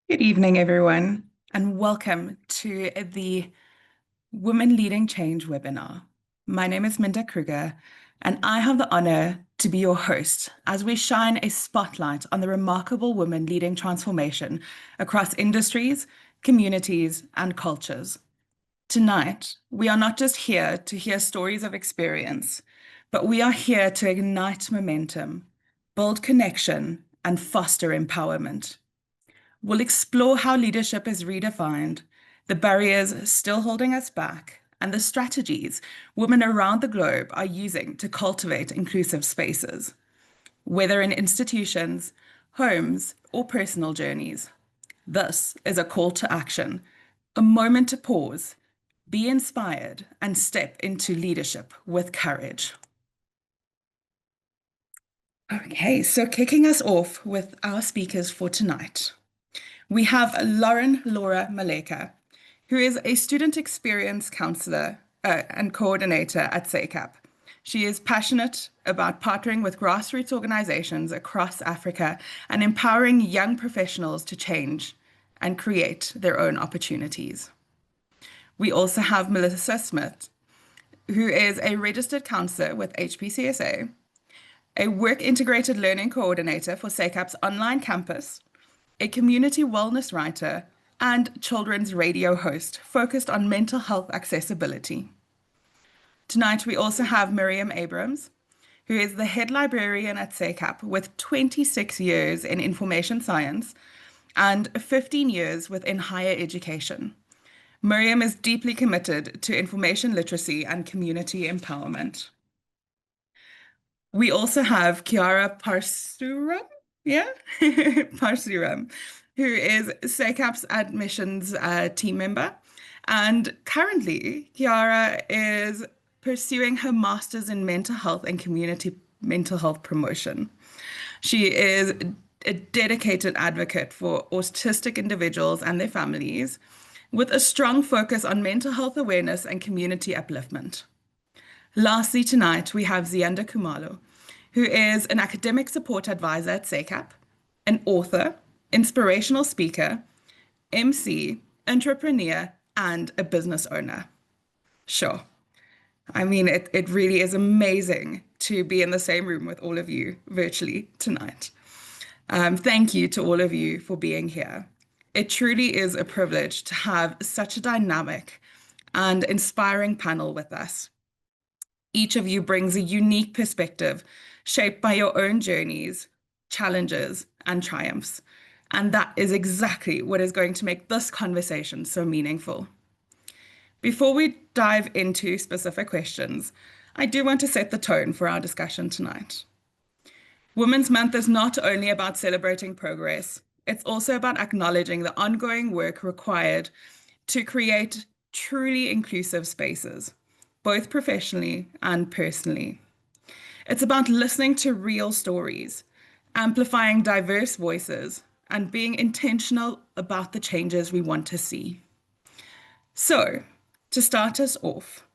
Good evening, everyone, and welcome to the Women Leading Change webinar. My name is Minda Kruger, and I have the honor to be your host as we shine a spotlight on the remarkable women leading transformation across industries, communities, and cultures. Tonight, we are not just here to hear stories of experience, but we are here to ignite momentum, build connection, and foster empowerment. We'll explore how leadership is redefined, the barriers still holding us back, and the strategies women around the globe are using to cultivate inclusive spaces, whether in institutions, homes, or personal journeys. This is a call to action, a moment to pause, be inspired, and step into leadership with courage. Okay, so kicking us off with our speakers for tonight. We have Lauren Laura Maleka, who is a student experience counselor and coordinator at SACAP. She is passionate about partnering with grassroots organizations across Africa and empowering young professionals to change and create their own opportunities. We also have Melissa Smith, who is a registered counselor with HPCSA, a work integrated learning coordinator for SACAP's online campus, a community wellness writer, and children's radio host focused on mental health accessibility. Tonight, we also have Miriam Abrams, who is the head librarian at SACAP with 26 years in information science and 15 years within higher education. Miriam is deeply committed to information literacy and community empowerment. We also have Kiara Parsuram, yeah, Parsuram, who is SACAP's admissions team member. And currently, Kiara is pursuing her master's in mental health and community mental health promotion. She is a dedicated advocate for autistic individuals and their families, with a strong focus on mental health awareness and community upliftment. Lastly, tonight, we have Zianda Kumalo, who is an academic support advisor at SACAP, an author, inspirational speaker, MC, entrepreneur, and a business owner. Sure. I mean, it really is amazing to be in the same room with all of you virtually tonight. Thank you to all of you for being here. It truly is a privilege to have such a dynamic and inspiring panel with us. Each of you brings a unique perspective shaped by your own journeys, challenges, and triumphs. And that is exactly what is going to make this conversation so meaningful. Before we dive into specific questions, I do want to set the tone for our discussion tonight. Women's Month is not only about celebrating progress, it's also about acknowledging the ongoing work required to create truly inclusive spaces, both professionally and personally. It's about listening to real stories, amplifying diverse voices, and being intentional about the changes we want to see. So, to start us off,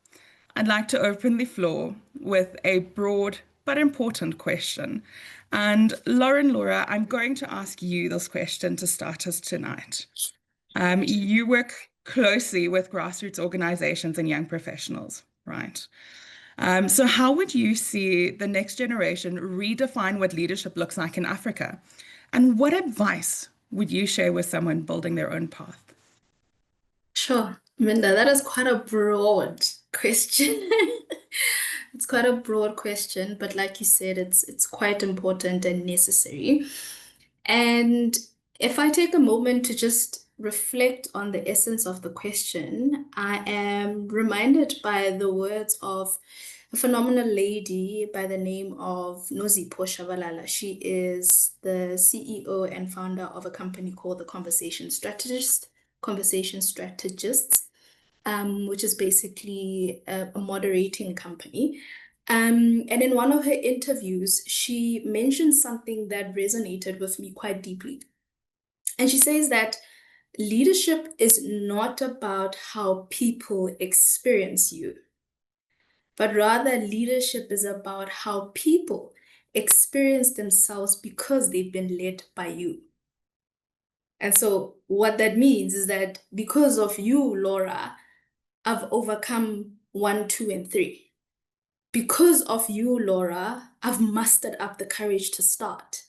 I'd like to open the floor with a broad but important question. And Lauren Laura, I'm going to ask you this question to start us tonight. You work closely with grassroots organizations and young professionals, right? So how would you see the next generation redefine what leadership looks like in Africa? And what advice would you share with someone building their own path? Sure, Minda, that is quite a broad question. It's quite a broad question, but like you said, it's quite important and necessary. And if I take a moment to just reflect on the essence of the question, I am reminded by the words of a phenomenal lady by the name of Nozipho Shabalala. She is the CEO and founder of a company called the Conversation Strategists, which is basically a moderating company. And in one of her interviews, she mentioned something that resonated with me quite deeply. And she says that leadership is not about how people experience you, but rather leadership is about how people experience themselves because they've been led by you. And so what that means is that because of you, Laura, I've overcome 1, 2, and 3. Because of you, Laura, I've mustered up the courage to start.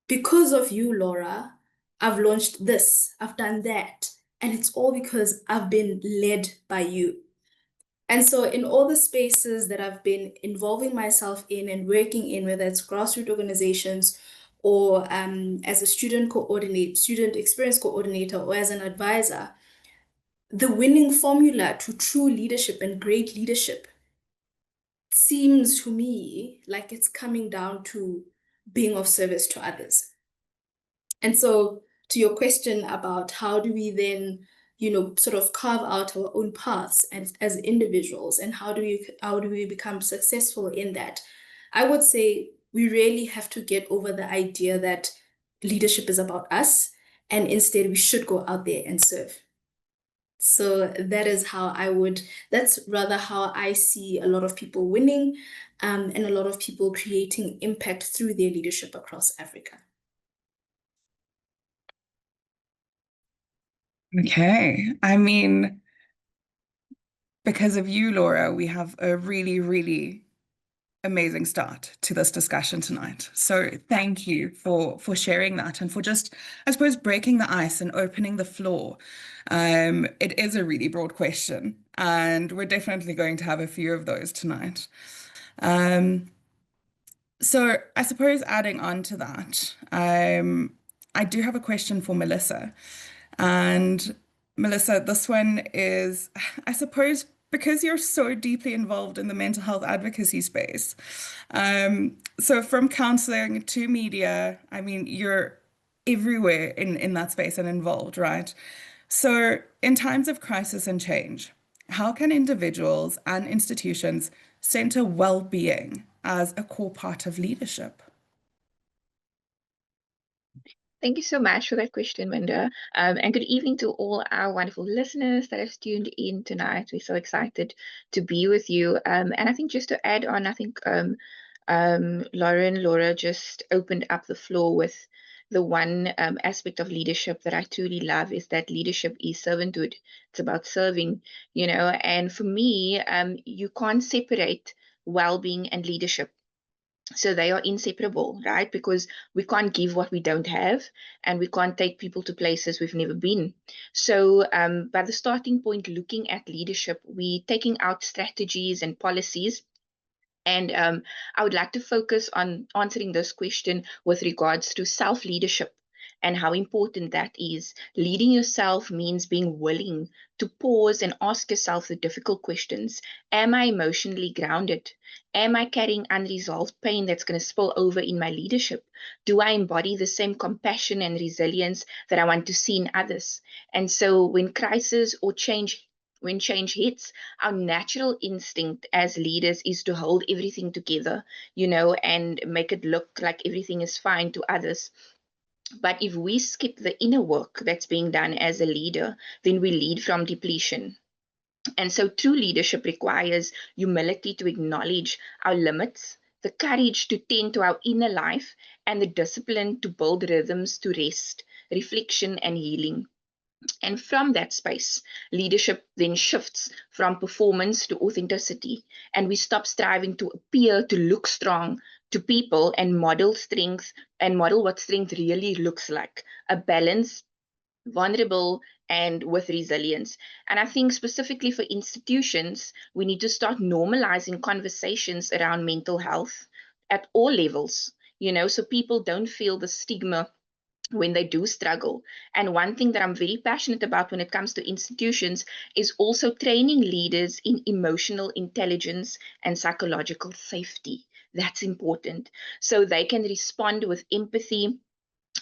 Because of you, Laura, I've launched this, I've done that. And it's all because I've been led by you. And so, in all the spaces that I've been involving myself in and working in, whether it's grassroots organizations or as a student coordinator, student experience coordinator, or as an advisor, the winning formula to true leadership and great leadership seems to me like it's coming down to being of service to others. And so, to your question about how do we then, sort of carve out our own paths as individuals, and how do we become successful in that? I would say we really have to get over the idea that leadership is about us, and instead we should go out there and serve. So that's rather how I see a lot of people winning, and a lot of people creating impact through their leadership across Africa. Okay. I mean, because of you, Laura, we have a really, really amazing start to this discussion tonight. So thank you for sharing that and for just, I suppose, breaking the ice and opening the floor. It is a really broad question, and we're definitely going to have a few of those tonight. Um, so I suppose adding on to that, I do have a question for Melissa. And Melissa, this one is, I suppose, because you're so deeply involved in the mental health advocacy space. So from counseling to media, I mean, you're everywhere in that space and involved, right? So in times of crisis and change, how can individuals and institutions center well-being as a core part of leadership? Thank you so much for that question, Minda. And good evening to all our wonderful listeners that have tuned in tonight. We're so excited to be with you. And I think just to add on, I think Laura just opened up the floor with the one aspect of leadership that I truly love is that leadership is servanthood. It's about serving, and for me, you can't separate well-being and leadership. So they are inseparable, right? Because we can't give what we don't have, and we can't take people to places we've never been. So by the starting point, looking at leadership, we taking out strategies and policies. And I would like to focus on answering this question with regards to self-leadership and how important that is. Leading yourself means being willing to pause and ask yourself the difficult questions. Am I emotionally grounded? Am I carrying unresolved pain that's going to spill over in my leadership? Do I embody the same compassion and resilience that I want to see in others? And so when crisis or when change hits, our natural instinct as leaders is to hold everything together, and make it look like everything is fine to others. But if we skip the inner work that's being done as a leader, then we lead from depletion. And so true leadership requires humility to acknowledge our limits, the courage to tend to our inner life, and the discipline to build rhythms to rest, reflection, and healing. And from that space, leadership then shifts from performance to authenticity. And we stop striving to appear to look strong to people and model strength and model what strength really looks like, a balance, vulnerable, and with resilience. And I think specifically for institutions, we need to start normalizing conversations around mental health at all levels, so people don't feel the stigma when they do struggle. And one thing that I'm very passionate about when it comes to institutions is also training leaders in emotional intelligence and psychological safety. That's important. So they can respond with empathy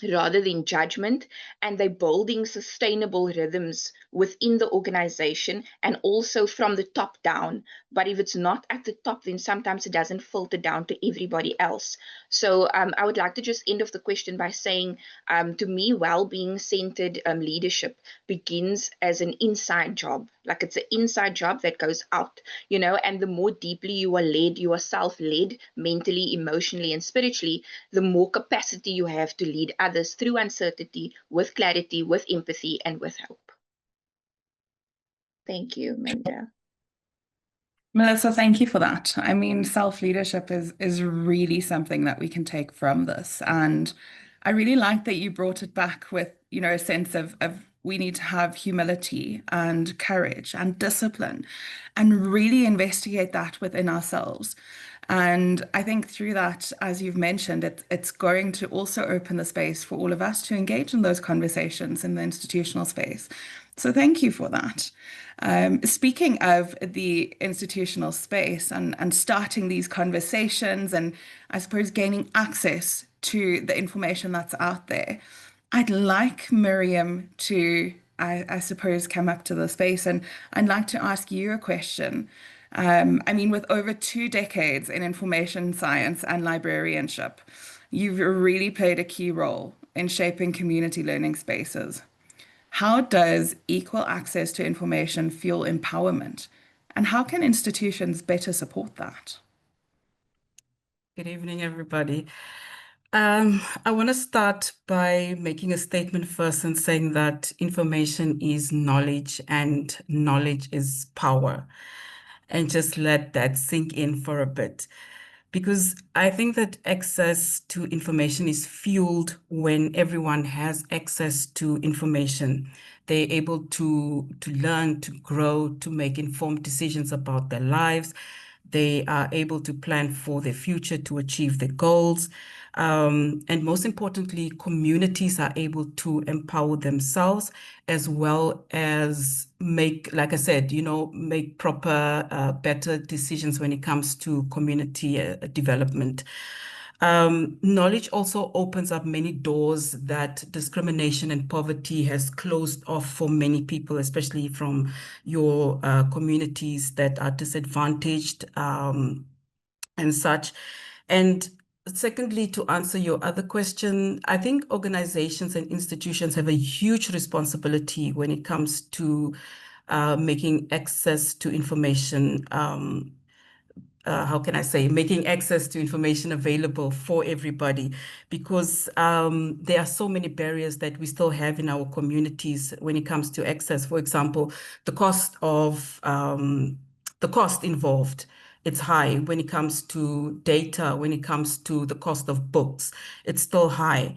rather than judgment, and they're building sustainable rhythms within the organization and also from the top down. But if it's not at the top, then sometimes it doesn't filter down to everybody else. So I would like to just end off the question by saying, to me, well-being centered leadership begins as an inside job. Like it's an inside job that goes out, and the more deeply you are led, you are self-led mentally, emotionally, and spiritually, the more capacity you have to lead others through uncertainty with clarity, with empathy, and with hope. Thank you, Minda. Melissa, thank you for that. I mean, self-leadership is really something that we can take from this. And I really like that you brought it back with, a sense of we need to have humility and courage and discipline and really investigate that within ourselves. And I think through that, as you've mentioned, it's going to also open the space for all of us to engage in those conversations in the institutional space. So thank you for that. Speaking of the institutional space and starting these conversations and I suppose gaining access to the information that's out there, I'd like Miriam to, I suppose, come up to the space and I'd like to ask you a question. I mean, with over 2 decades in information science and librarianship, you've really played a key role in shaping community learning spaces. How does equal access to information fuel empowerment? And how can institutions better support that? Good evening, everybody. I want to start by making a statement first and saying that information is knowledge and knowledge is power. And just let that sink in for a bit. Because I think that access to information is fueled when everyone has access to information. They're able to learn, to grow, to make informed decisions about their lives. They are able to plan for their future, to achieve their goals. And most importantly, communities are able to empower themselves as well as make, like I said, make proper, better decisions when it comes to community development. Knowledge also opens up many doors that discrimination and poverty has closed off for many people, especially from your communities that are disadvantaged and such. And secondly, to answer your other question, I think organizations and institutions have a huge responsibility when it comes to making access to information how can I say, making access to information available for everybody, because there are so many barriers that we still have in our communities when it comes to access. For example, the cost involved. It's high when it comes to data, when it comes to the cost of books, it's still high.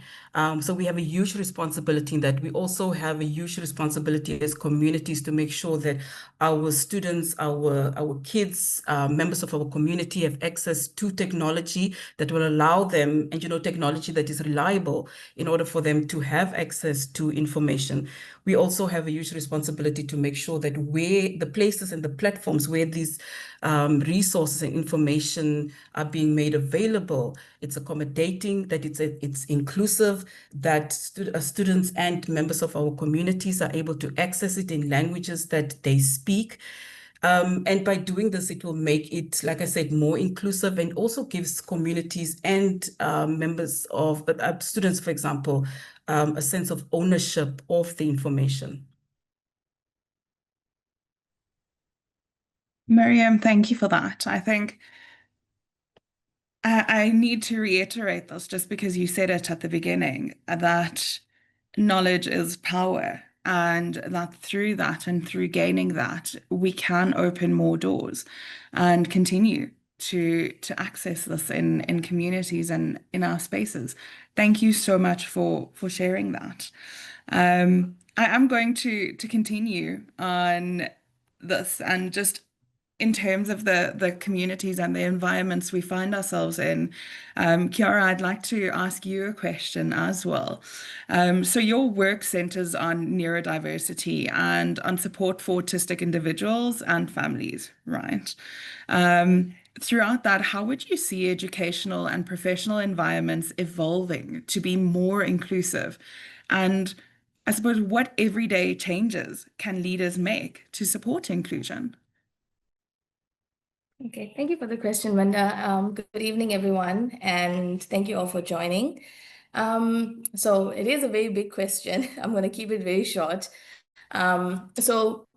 So we have a huge responsibility in that. We also have a huge responsibility as communities to make sure that our students, our kids, members of our community have access to technology that will allow them, and technology that is reliable in order for them to have access to information. We also have a huge responsibility to make sure that where the places and the platforms where these resources and information are being made available, it's accommodating, that it's inclusive, that students and members of our communities are able to access it in languages that they speak. And by doing this, it will make it, like I said, more inclusive and also gives communities and members of students, for example, a sense of ownership of the information. Miriam, thank you for that. I think I need to reiterate this just because you said it at the beginning, that knowledge is power, and that through that and through gaining that, we can open more doors and continue to access this in communities and in our spaces. Thank you so much for sharing that. I am going to continue on this and just in terms of the communities and the environments we find ourselves in. Kiara, I'd like to ask you a question as well. So your work centers on neurodiversity and on support for autistic individuals and families, right? Throughout that, how would you see educational and professional environments evolving to be more inclusive? And I suppose what everyday changes can leaders make to support inclusion? Okay, thank you for the question, Manda. Good evening, everyone, and thank you all for joining. So it is a very big question. I'm going to keep it very short. So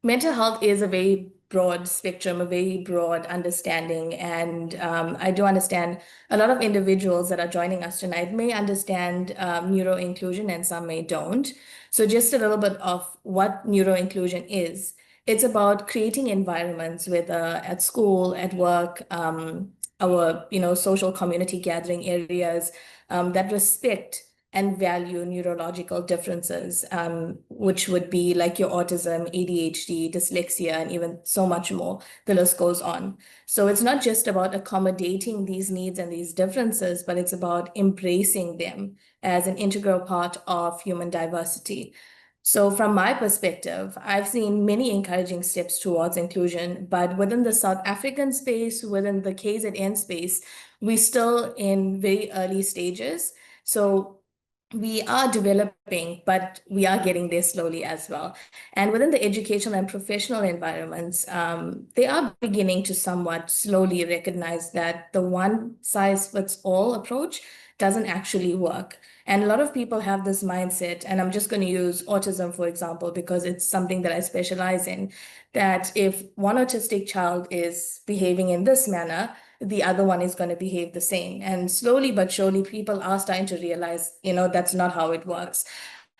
mental health is a very broad spectrum, a very broad understanding. And I do understand a lot of individuals that are joining us tonight may understand neuro inclusion and some may don't. So just a little bit of what neuro inclusion is. It's about creating environments, whether at school, at work, our social community gathering areas that respect and value neurological differences, which would be like your autism, ADHD, dyslexia, and even so much more. The list goes on. So it's not just about accommodating these needs and these differences, but it's about embracing them as an integral part of human diversity. So from my perspective, I've seen many encouraging steps towards inclusion, but within the South African space, within the KZN space, we're still in very early stages. So we are developing, but we are getting there slowly as well. And within the educational and professional environments, they are beginning to somewhat slowly recognize that the one size fits all approach doesn't actually work. And a lot of people have this mindset, and I'm just going to use autism, for example, because it's something that I specialize in, that if one autistic child is behaving in this manner, the other one is going to behave the same. And slowly but surely, people are starting to realize, that's not how it works.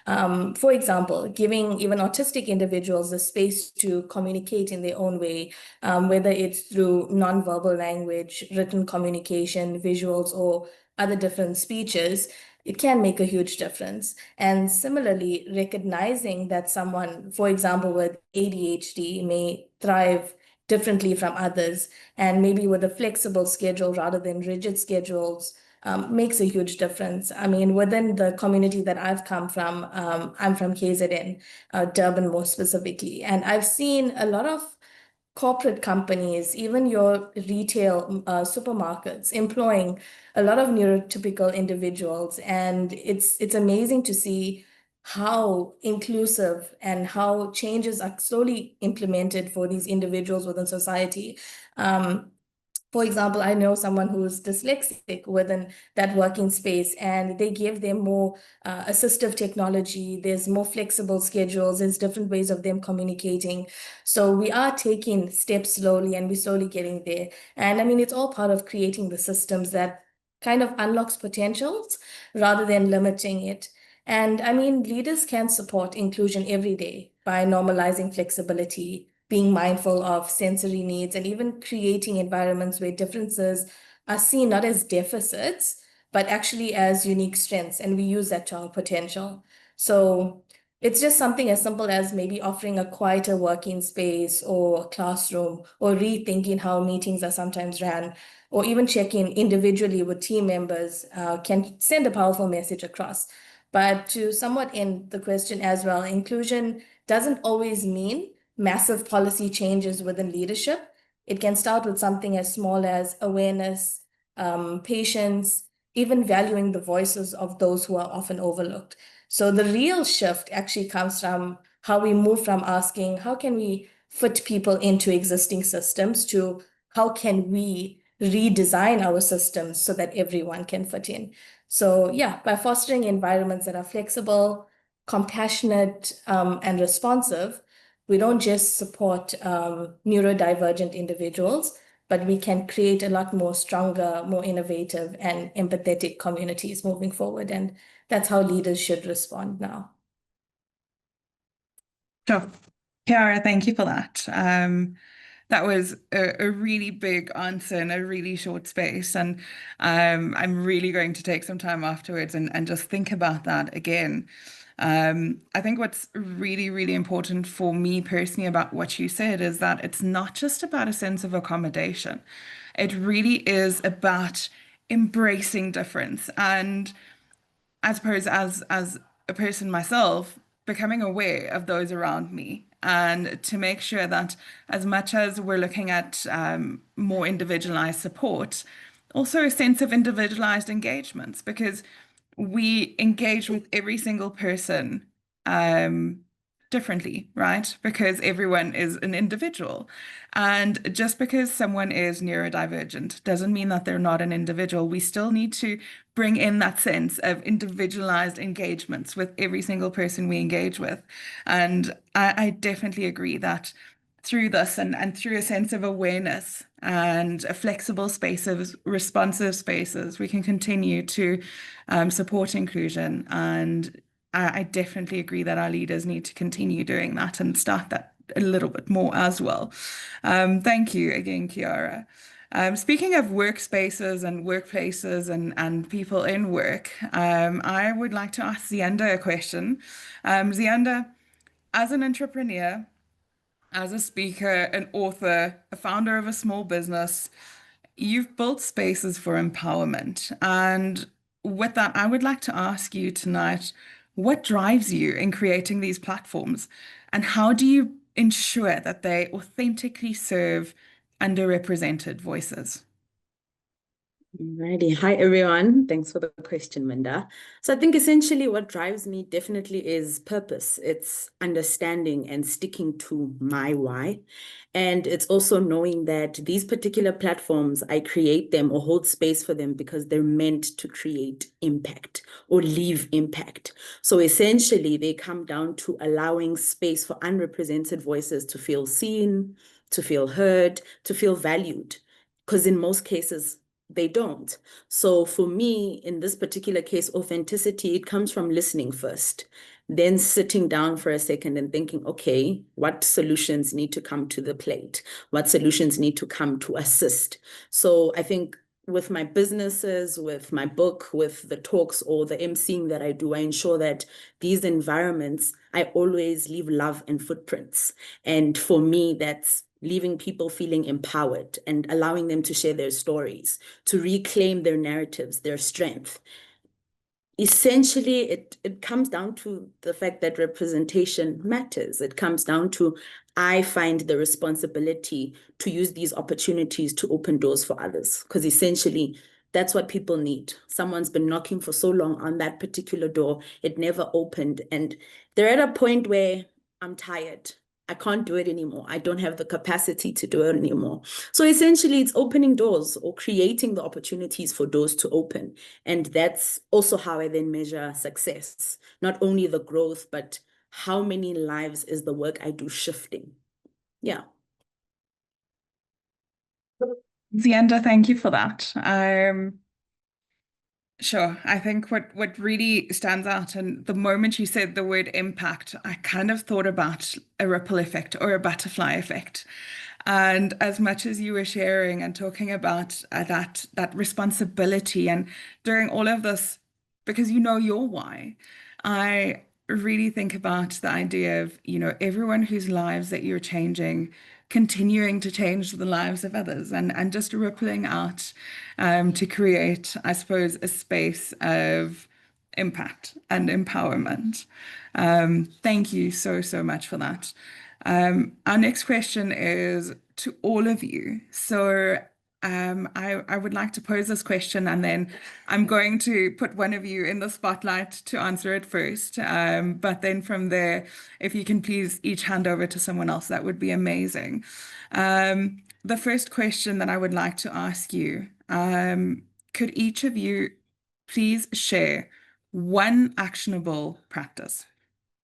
For example, giving even autistic individuals the space to communicate in their own way, whether it's through nonverbal language, written communication, visuals, or other different speeches, it can make a huge difference. And similarly, recognizing that someone, for example, with ADHD may thrive differently from others, and maybe with a flexible schedule rather than rigid schedules, makes a huge difference. I mean, within the community that I've come from, I'm from KZN, Durban more specifically, and I've seen a lot of corporate companies, even your retail supermarkets, employing a lot of neurotypical individuals. And it's amazing to see how inclusive and how changes are slowly implemented for these individuals within society. For example, I know someone who's dyslexic within that working space, and they give them more assistive technology. There's more flexible schedules. There's different ways of them communicating. So we are taking steps slowly, and we're slowly getting there. And I mean, it's all part of creating the systems that kind of unlocks potentials rather than limiting it. And I mean, leaders can support inclusion every day by normalizing flexibility, being mindful of sensory needs, and even creating environments where differences are seen not as deficits, but actually as unique strengths. And we use that to our potential. So it's just something as simple as maybe offering a quieter working space or classroom, or rethinking how meetings are sometimes ran, or even checking individually with team members can send a powerful message across. But to somewhat end the question as well, inclusion doesn't always mean massive policy changes within leadership. It can start with something as small as awareness, patience, even valuing the voices of those who are often overlooked. So the real shift actually comes from how we move from asking, how can we fit people into existing systems, to how can we redesign our systems so that everyone can fit in. So yeah, by fostering environments that are flexible, compassionate, and responsive, we don't just support neurodivergent individuals, but we can create a lot more stronger, more innovative, and empathetic communities moving forward. And that's how leaders should respond now. Sure. Kiara, thank you for that. That was a really big answer in a really short space. And I'm really going to take some time afterwards and just think about that again. I think what's really, really important for me personally about what you said is that it's not just about a sense of accommodation. It really is about embracing difference. And I suppose as a person myself, becoming aware of those around me, and to make sure that as much as we're looking at more individualized support, also a sense of individualized engagements, because we engage with every single person differently, right? Because everyone is an individual. And just because someone is neurodivergent doesn't mean that they're not an individual. We still need to bring in that sense of individualized engagements with every single person we engage with. And I definitely agree that through this and through a sense of awareness and a flexible spaces, responsive spaces, we can continue to support inclusion. And I definitely agree that our leaders need to continue doing that and start that a little bit more as well. Thank you again, Kiara. Speaking of workspaces and workplaces and people in work, I would like to ask Zianda a question. Zianda, as an entrepreneur, as a speaker, an author, a founder of a small business, you've built spaces for empowerment. And with that, I would like to ask you tonight, what drives you in creating these platforms? And how do you ensure that they authentically serve underrepresented voices? Alrighty. Hi, everyone. Thanks for the question, Minda. So I think essentially what drives me definitely is purpose. It's understanding and sticking to my why. And it's also knowing that these particular platforms, I create them or hold space for them because they're meant to create impact or leave impact. So essentially, they come down to allowing space for unrepresented voices to feel seen, to feel heard, to feel valued. Because in most cases, they don't. So for me, in this particular case, authenticity, it comes from listening first, then sitting down for a second and thinking, okay, what solutions need to come to the plate? What solutions need to come to assist? So I think with my businesses, with my book, with the talks or the emceeing that I do, I ensure that these environments, I always leave love and footprints. And for me, that's leaving people feeling empowered and allowing them to share their stories, to reclaim their narratives, their strength. Essentially, it comes down to the fact that representation matters. It comes down to, I find the responsibility to use these opportunities to open doors for others, because essentially, that's what people need. Someone's been knocking for so long on that particular door, it never opened. And they're at a point where I'm tired. I can't do it anymore. I don't have the capacity to do it anymore. So essentially, it's opening doors or creating the opportunities for doors to open. And that's also how I then measure success, not only the growth, but how many lives is the work I do shifting. Yeah. Zianda, thank you for that. Sure. I think what really stands out, and the moment you said the word impact, I kind of thought about a ripple effect or a butterfly effect. And as much as you were sharing and talking about that responsibility and during all of this, because you know your why, I really think about the idea of, everyone whose lives that you're changing, continuing to change the lives of others and just rippling out to create, I suppose, a space of impact and empowerment. Thank you so much for that. Our next question is to all of you. So I would like to pose this question, and then I'm going to put one of you in the spotlight to answer it first. But then from there, if you can please each hand over to someone else, that would be amazing. The first question that I would like to ask you, could each of you please share one actionable practice?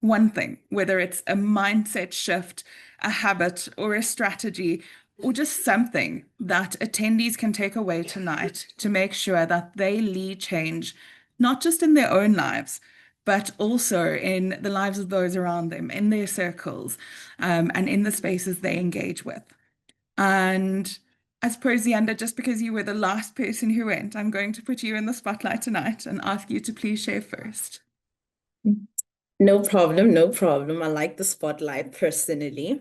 One thing, whether it's a mindset shift, a habit, or a strategy, or just something that attendees can take away tonight to make sure that they lead change, not just in their own lives, but also in the lives of those around them, in their circles, and in the spaces they engage with. And I suppose, Zianda, just because you were the last person who went, I'm going to put you in the spotlight tonight and ask you to please share first. No problem, no problem. I like the spotlight personally.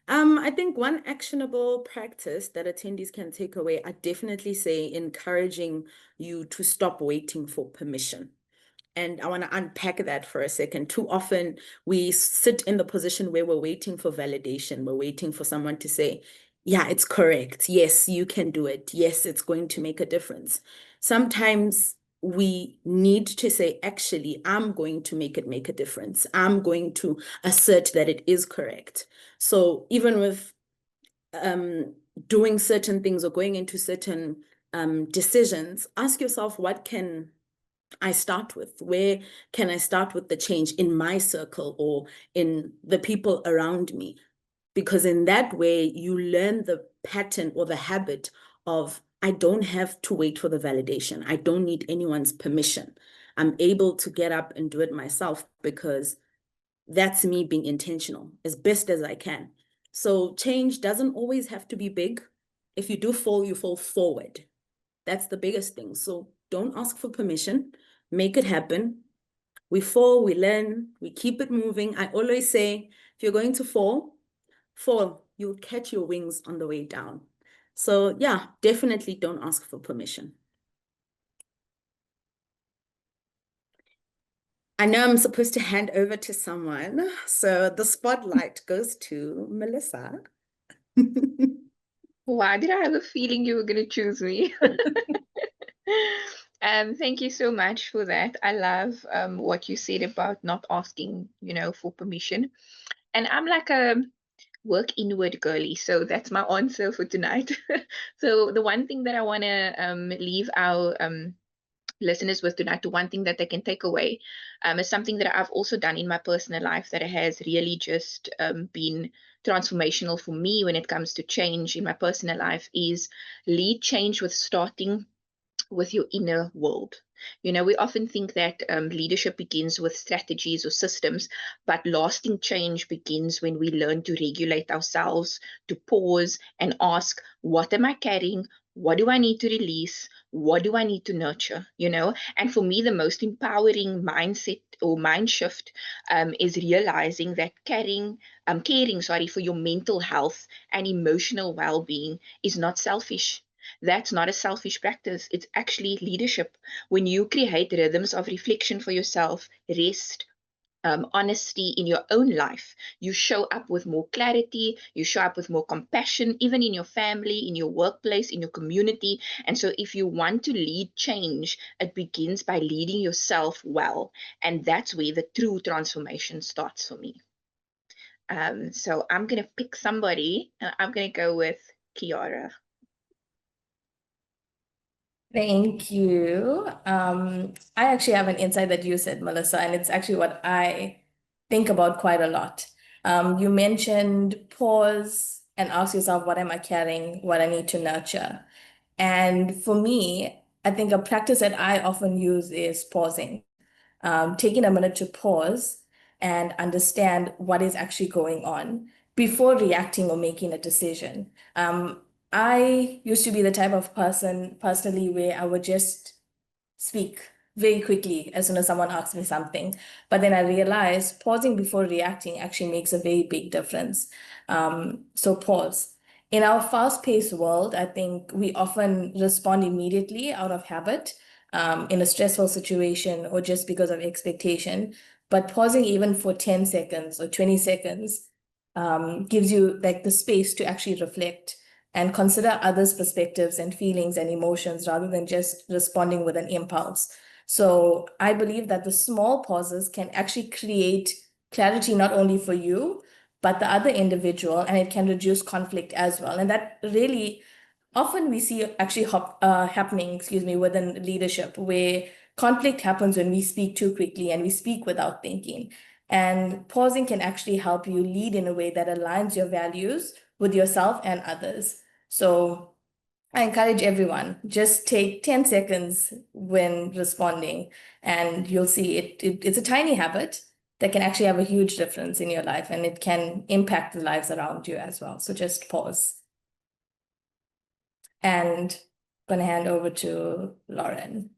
I think one actionable practice that attendees can take away, I definitely say encouraging you to stop waiting for permission. And I want to unpack that for a second. Too often we sit in the position where we're waiting for validation. We're waiting for someone to say, yeah, it's correct. Yes, you can do it. Yes, it's going to make a difference. Sometimes we need to say, actually, I'm going to make it make a difference. I'm going to assert that it is correct. So even with doing certain things or going into certain decisions, ask yourself, what can I start with? Where can I start with the change in my circle or in the people around me? Because in that way, you learn the pattern or the habit of, I don't have to wait for the validation. I don't need anyone's permission. I'm able to get up and do it myself because that's me being intentional as best as I can. So change doesn't always have to be big. If you do fall, you fall forward. That's the biggest thing. So don't ask for permission, make it happen. We fall, we learn, we keep it moving. I always say, if you're going to fall, you'll catch your wings on the way down. So yeah, definitely don't ask for permission. I know I'm supposed to hand over to someone, so the spotlight goes to Melissa. Why did I have a feeling you were going to choose me? Thank you so much for that. I love what you said about not asking, for permission. And I'm like a work inward girly, so that's my answer for tonight. So the one thing that I want to leave our listeners with tonight, the one thing that they can take away, is something that I've also done in my personal life that has really just been transformational for me when it comes to change in my personal life, is lead change with starting with your inner world. We often think that leadership begins with strategies or systems, but lasting change begins when we learn to regulate ourselves, to pause and ask, what am I carrying? What do I need to release? What do I need to nurture? And for me, the most empowering mindset or mind shift is realizing that caring, for your mental health and emotional well-being is not selfish. That's not a selfish practice. It's actually leadership. When you create rhythms of reflection for yourself, rest, honesty in your own life, you show up with more clarity, you show up with more compassion, even in your family, in your workplace, in your community. And so, if you want to lead change, it begins by leading yourself well. And that's where the true transformation starts for me. So, I'm going to pick somebody, and I'm going to go with Kiara. Thank you. I actually have an insight that you said, Melissa, and it's actually what I think about quite a lot. You mentioned pause and ask yourself, what am I carrying? What I need to nurture. And for me, I think a practice that I often use is pausing, taking a minute to pause and understand what is actually going on before reacting or making a decision. I used to be the type of person personally where I would just speak very quickly as soon as someone asks me something. But then I realized pausing before reacting actually makes a very big difference. So pause. In our fast-paced world, I think we often respond immediately out of habit, in a stressful situation or just because of expectation. But pausing even for 10 seconds or 20 seconds gives you like the space to actually reflect and consider others' perspectives and feelings and emotions rather than just responding with an impulse. So I believe that the small pauses can actually create clarity not only for you, but the other individual, and it can reduce conflict as well. And that really often we see actually happening, within leadership, where conflict happens when we speak too quickly and we speak without thinking. And pausing can actually help you lead in a way that aligns your values with yourself and others. So I encourage everyone, just take 10 seconds when responding, and you'll see it's a tiny habit that can actually have a huge difference in your life, and it can impact the lives around you as well. So just pause. And I'm going to hand over to Lauren.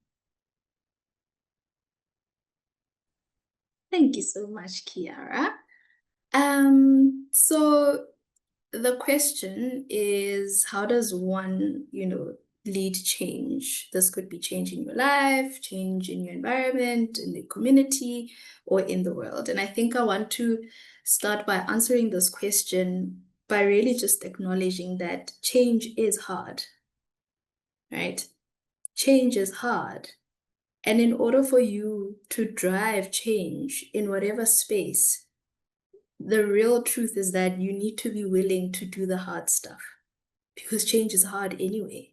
Thank you so much, Kiara. So the question is, how does one, lead change? This could be change in your life, change in your environment, in the community, or in the world. And I think I want to start by answering this question by really just acknowledging that change is hard, right? Change is hard. And in order for you to drive change in whatever space, the real truth is that you need to be willing to do the hard stuff because change is hard anyway.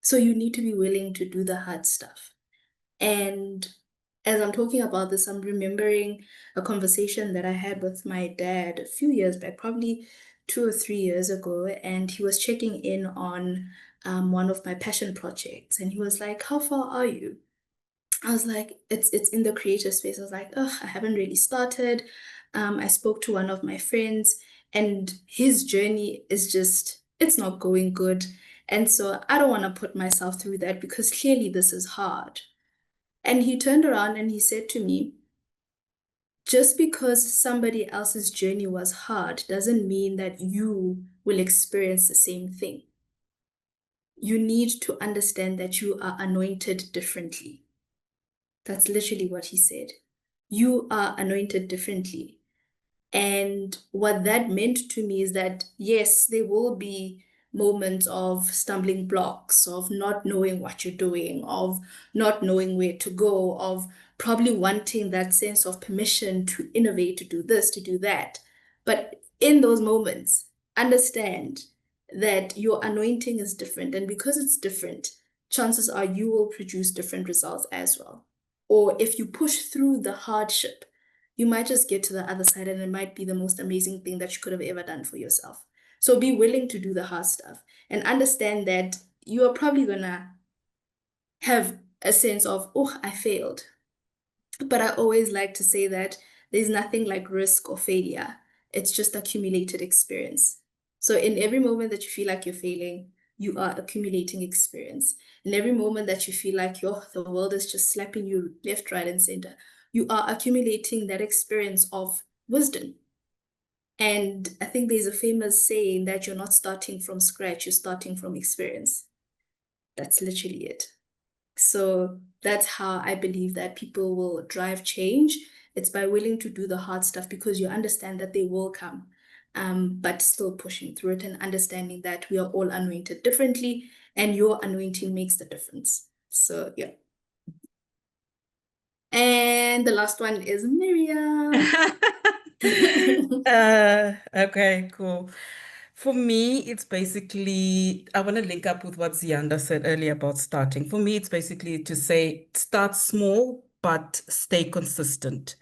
So you need to be willing to do the hard stuff. And as I'm talking about this, I'm remembering a conversation that I had with my dad a few years back, probably 2 or 3 years ago, and he was checking in on one of my passion projects, and he was like, "How far are you?" I was like, it's in the creative space. I was like, oh, I haven't really started. I spoke to one of my friends, and his journey is just, it's not going good. And so I don't want to put myself through that because clearly this is hard. And he turned around and he said to me, just because somebody else's journey was hard doesn't mean that you will experience the same thing. You need to understand that you are anointed differently. That's literally what he said. You are anointed differently. And what that meant to me is that, yes, there will be moments of stumbling blocks, of not knowing what you're doing, of not knowing where to go, of probably wanting that sense of permission to innovate, to do this, to do that. But in those moments, understand that your anointing is different. And because it's different, chances are you will produce different results as well. Or if you push through the hardship, you might just get to the other side and it might be the most amazing thing that you could have ever done for yourself. So be willing to do the hard stuff and understand that you are probably gonna have a sense of, oh, I failed. But I always like to say that there's nothing like risk or failure. It's just accumulated experience. So in every moment that you feel like you're failing, you are accumulating experience. In every moment that you feel like the world is just slapping you left, right, and center, you are accumulating that experience of wisdom. And I think there's a famous saying that you're not starting from scratch, you're starting from experience. That's literally it. So that's how I believe that people will drive change. It's by willing to do the hard stuff because you understand that they will come, but still pushing through it and understanding that we are all anointed differently and your anointing makes the difference. So yeah. And the last one is Miriam. Okay, cool. For me, it's basically, I want to link up with what Zianda said earlier about starting. For me, it's basically to say start small, but stay consistent.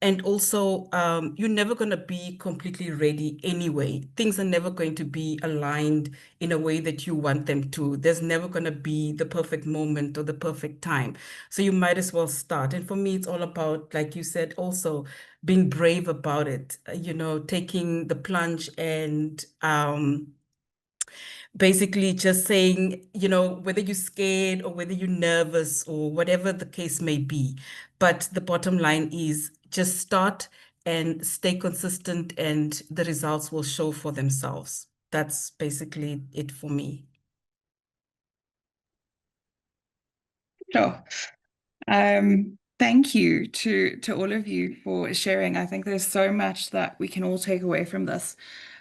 And also, you're never going to be completely ready anyway. Things are never going to be aligned in a way that you want them to. There's never going to be the perfect moment or the perfect time. So you might as well start. And for me, it's all about, like you said, also being brave about it, taking the plunge and basically just saying, whether you're scared or whether you're nervous or whatever the case may be. But the bottom line is just start and stay consistent, and the results will show for themselves. That's basically it for me. Sure. Thank you to all of you for sharing. I think there's so much that we can all take away from this.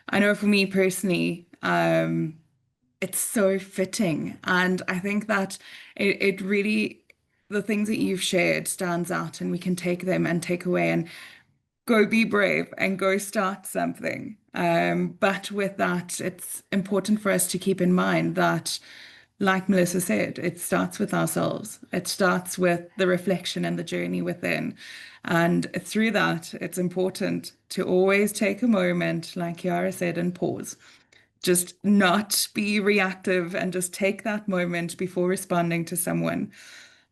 I know for me personally, it's so fitting, and I think that it really, the things that you've shared stands out, and we can take them and take away and go be brave and go start something. But with that, it's important for us to keep in mind that, like Melissa said, it starts with ourselves. It starts with the reflection and the journey within. And through that, it's important to always take a moment, like Yara said, and pause. Just not be reactive and just take that moment before responding to someone.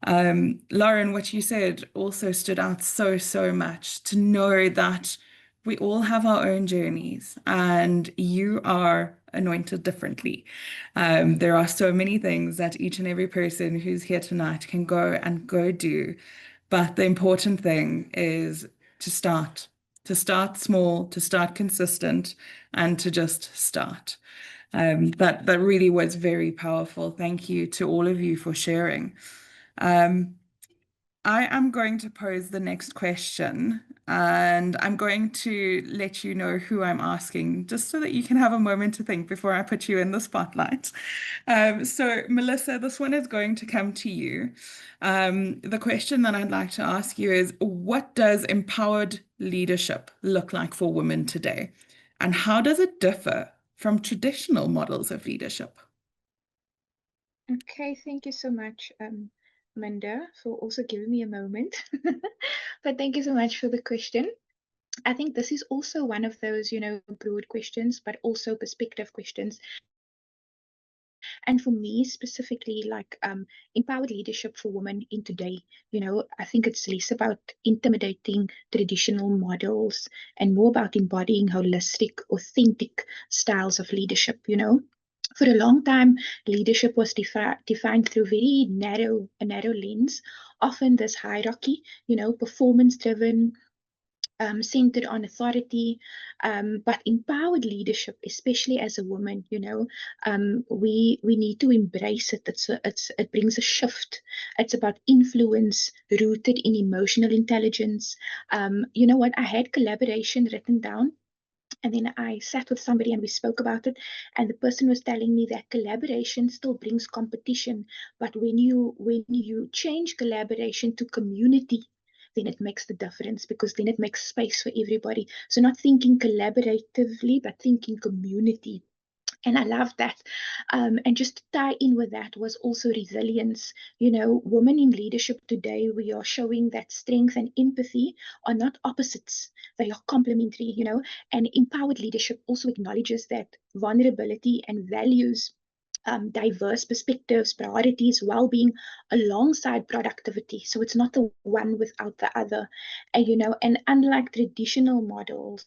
Lauren, what you said also stood out so much, to know that we all have our own journeys and you are anointed differently. There are so many things that each and every person who's here tonight can go do. But the important thing is to start small, to start consistent, and to just start. That really was very powerful. Thank you to all of you for sharing. I am going to pose the next question. And I'm going to let you know who I'm asking, just so that you can have a moment to think before I put you in the spotlight. So, Melissa, this one is going to come to you. The question that I'd like to ask you is, what does empowered leadership look like for women today? And how does it differ from traditional models of leadership? Okay, thank you so much, Minda, for also giving me a moment. But thank you so much for the question. I think this is also one of those, broad questions, but also perspective questions. And for me specifically, like empowered leadership for women in today, I think it's less about intimidating traditional models and more about embodying holistic, authentic styles of leadership. For a long time, leadership was defined through a narrow lens, often this hierarchy, performance driven, centered on authority, but empowered leadership, especially as a woman, we need to embrace it. It brings a shift. It's about influence rooted in emotional intelligence. You know what? I had collaboration written down. And then I sat with somebody and we spoke about it. And the person was telling me that collaboration still brings competition. But when you change collaboration to community, then it makes the difference, because then it makes space for everybody. So not thinking collaboratively, but thinking community. And I love that. And just to tie in with that was also resilience. Women in leadership today, we are showing that strength and empathy are not opposites. They are complementary, and empowered leadership also acknowledges that vulnerability and values diverse perspectives, priorities, well-being alongside productivity. So it's not the one without the other. And unlike traditional models,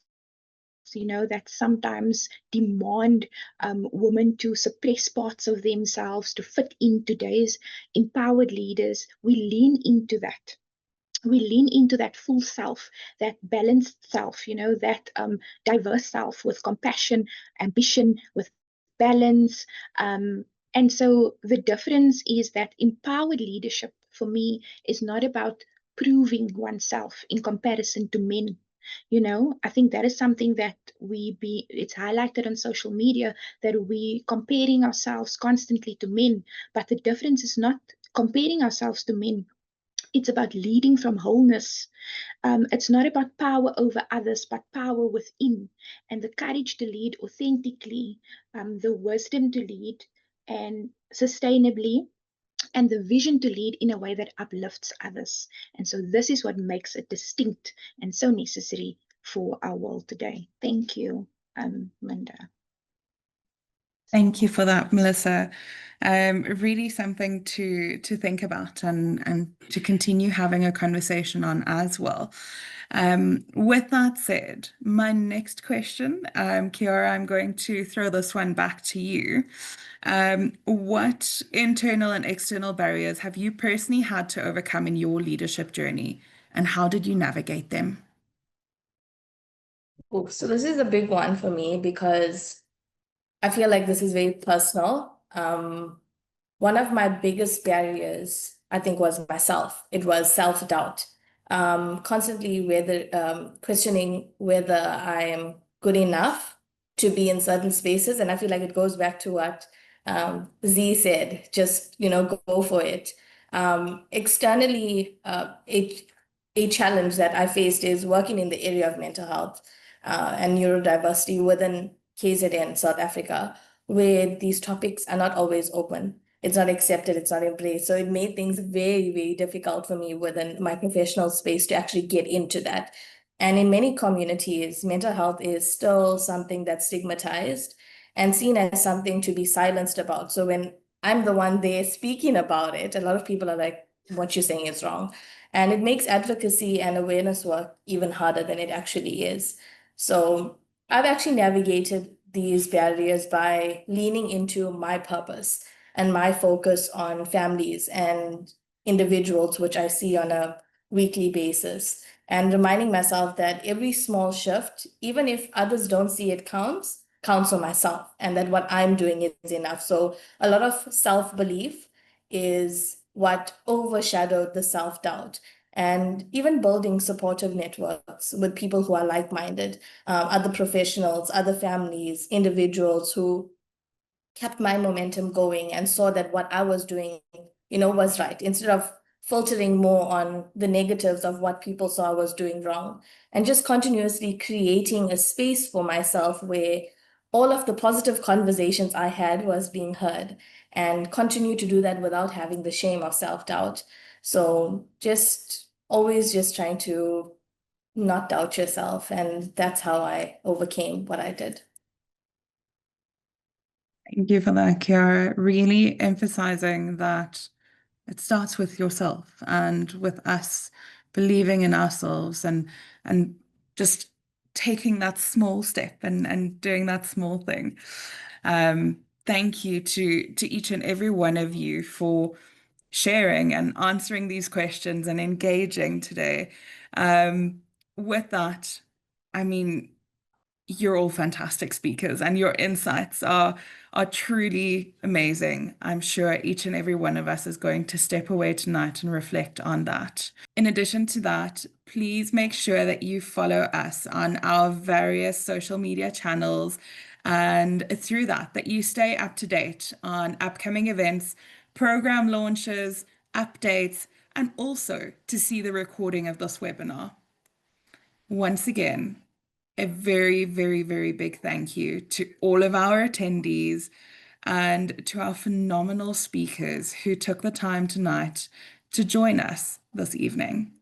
that sometimes demand women to suppress parts of themselves to fit in today's empowered leaders, we lean into that. We lean into that full self, that balanced self, that diverse self with compassion, ambition, with balance. And so the difference is that empowered leadership for me is not about proving oneself in comparison to men. I think that is something that it's highlighted on social media, that we comparing ourselves constantly to men, but the difference is not comparing ourselves to men. It's about leading from wholeness. It's not about power over others, but power within, and the courage to lead authentically, the wisdom to lead and sustainably, and the vision to lead in a way that uplifts others. And so this is what makes it distinct and so necessary for our world today. Thank you, Minda. Thank you for that, Melissa. Really something to think about and to continue having a conversation on as well. With that said, my next question, Kiara, I'm going to throw this one back to you. What internal and external barriers have you personally had to overcome in your leadership journey, and how did you navigate them? Ooh, so this is a big one for me because I feel like this is very personal. One of my biggest barriers, I think, was myself. It was self-doubt. Constantly questioning whether I am good enough to be in certain spaces. And I feel like it goes back to what Z said, just, go for it. Externally, a challenge that I faced is working in the area of mental health and neurodiversity within KZN, South Africa, where these topics are not always open. It's not accepted, it's not embraced. So it made things very, very difficult for me within my professional space to actually get into that. And in many communities, mental health is still something that's stigmatized and seen as something to be silenced about. So when I'm the one there speaking about it, a lot of people are like, what you're saying is wrong. And it makes advocacy and awareness work even harder than it actually is. So I've actually navigated these barriers by leaning into my purpose and my focus on families and individuals, which I see on a weekly basis, and reminding myself that every small shift, even if others don't see it, counts for myself, and that what I'm doing is enough. So a lot of self-belief is what overshadowed the self-doubt. and even building supportive networks with people who are like-minded, other professionals, other families, individuals who kept my momentum going and saw that what I was doing, was right, instead of filtering more on the negatives of what people saw I was doing wrong, and just continuously creating a space for myself where all of the positive conversations I had was being heard, and continue to do that without having the shame of self-doubt. So just always just trying to not doubt yourself. And that's how I overcame what I did. Thank you for that, Kiara. Really emphasizing that it starts with yourself and with us believing in ourselves and just taking that small step and doing that small thing. Thank you to each and every one of you for sharing and answering these questions and engaging today. With that, I mean, you're all fantastic speakers and your insights are truly amazing. I'm sure each and every one of us is going to step away tonight and reflect on that. In addition to that, please make sure that you follow us on our various social media channels, and through that you stay up to date on upcoming events, program launches, updates, and also to see the recording of this webinar. Once again, a very, very, very big thank you to all of our attendees and to our phenomenal speakers who took the time tonight to join us this evening.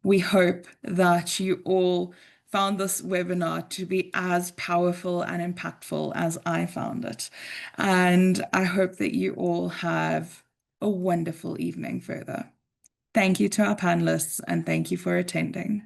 We hope that you all found this webinar to be as powerful and impactful as I found it. And I hope that you all have a wonderful evening further. Thank you to our panelists and thank you for attending.